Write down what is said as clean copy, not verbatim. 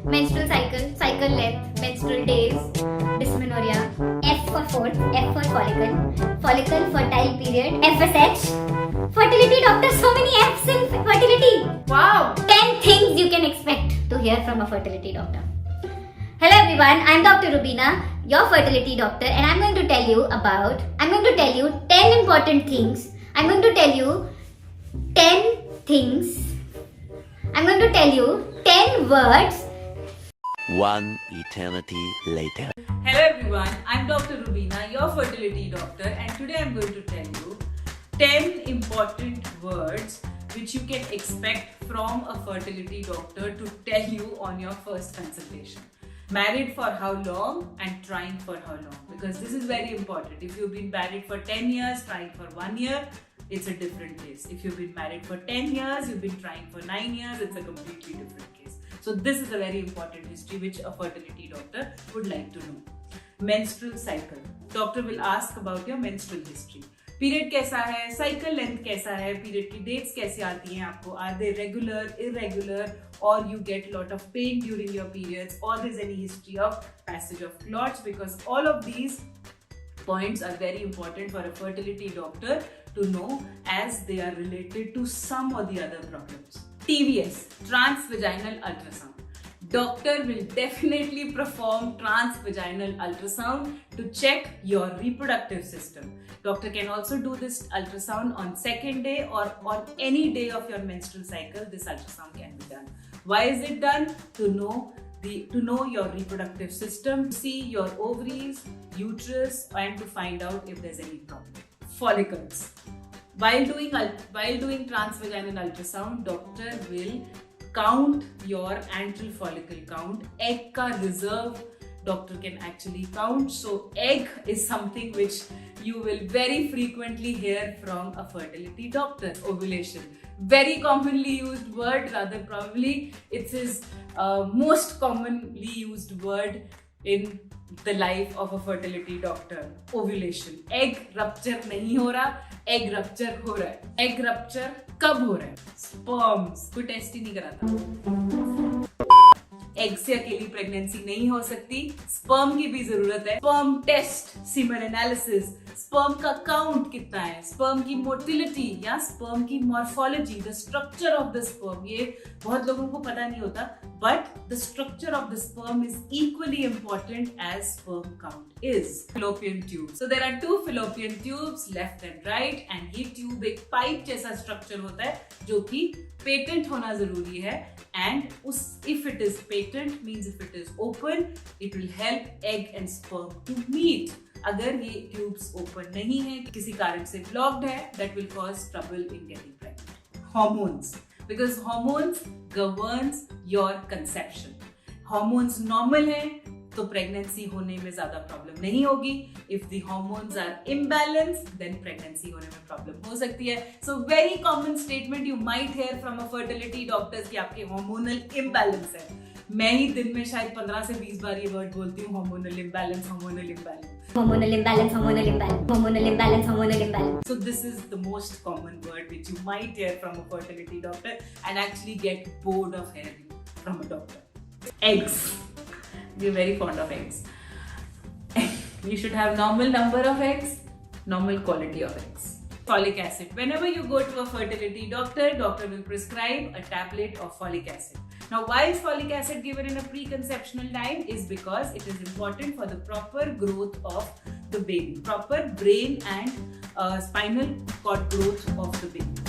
menstrual cycle, cycle length, menstrual days, dysmenorrhea, F for follicle, follicle fertile period, FSH, fertility doctor, so many F's in fertility. Wow! 10 things you can expect to hear from a fertility doctor. Hello everyone, I'm Dr. Rubina, your fertility doctor, and I'm going to tell you 10 important things. I'm going to tell you 10 words. One eternity later. Hello everyone, I'm Dr. Rubina, your fertility doctor, and today I'm going to tell you 10 important words which you can expect from a fertility doctor to tell you on your first consultation. Married for how long and trying for how long? Because this is very important. If you've been married for 10 years, trying for 1 year, it's a different case. If you've been married for 10 years, you've been trying for 9 years, it's a completely different case. So this is a very important history which a fertility doctor would like to know. Menstrual cycle. Doctor will ask about your menstrual history. Period कैसा है, cycle length कैसा है, period की dates कैसे आती हैं आपको, are they regular, irregular, or you get a lot of pain during your periods, or there's any history of passage of clots, because all of these points are very important for a fertility doctor to know as they are related to some or the other problems. TVS, transvaginal ultrasound. Doctor will definitely perform transvaginal ultrasound to check your reproductive system. Doctor can also do this ultrasound on second day or on any day of your menstrual cycle. This ultrasound can be done. Why is it done? To know your reproductive system, to see your ovaries, uterus, and to find out if there's any problem. Follicles. While doing transvaginal ultrasound, doctor will count your antral follicle count. Egg ka reserve doctor can actually count. So egg is something which you will very frequently hear from a fertility doctor. Ovulation, very commonly used word, rather probably it's his most commonly used word in the life of a fertility doctor. Ovulation. Egg rupture नहीं हो रहा, egg rupture हो रहा है. Egg rupture कब हो रहा है? Sperms कोई टेस्ट ही नहीं कराता. एग से अकेली प्रेगनेंसी नहीं हो सकती, स्पर्म की भी जरूरत है. Sperm test, semen analysis, sperm का काउंट कितना है, स्पर्म की मोटिलिटी या स्पर्म की morphology, the structure of the sperm, ये बहुत लोगों को पता नहीं होता, but the structure of the sperm is equally important as sperm count is. Fallopian tube. So there are 2 fallopian tubes, left and right, and ये tube एक pipe जैसा स्ट्रक्चर होता है जो कि पेटेंट होना जरूरी है. And if it is patent, means if it is open, it will help egg and sperm to meet. अगर ये tubes open नहीं है, किसी कारण से blocked है, that will cause trouble in getting pregnant. Hormones, because hormones governs your conception. Hormones normal है, तो प्रेगनेंसी होने में ज्यादा प्रॉब्लम नहीं होगी. If the hormones are imbalance, then pregnancy होने में प्रॉब्लम हो सकती है. So very common statement you might hear from a fertility doctors कि आपके हार्मोनल इम्बैलेंस है. मैं ही दिन में शायद 15 से 20 बार ये वर्ड बोलती हूँ, hormonal imbalance, hormonal imbalance. Hormonal imbalance, hormonal imbalance, hormonal imbalance, hormonal imbalance. So this is the most common word which you might hear from a fertility doctor and actually get bored of hearing from a doctor. Eggs. We're very fond of eggs. You should have normal number of eggs, normal quality of eggs. Folic acid. Whenever you go to a fertility doctor, doctor will prescribe a tablet of folic acid. Now, why is folic acid given in a preconceptional time? Is because it is important for the proper growth of the baby, proper brain and spinal cord growth of the baby.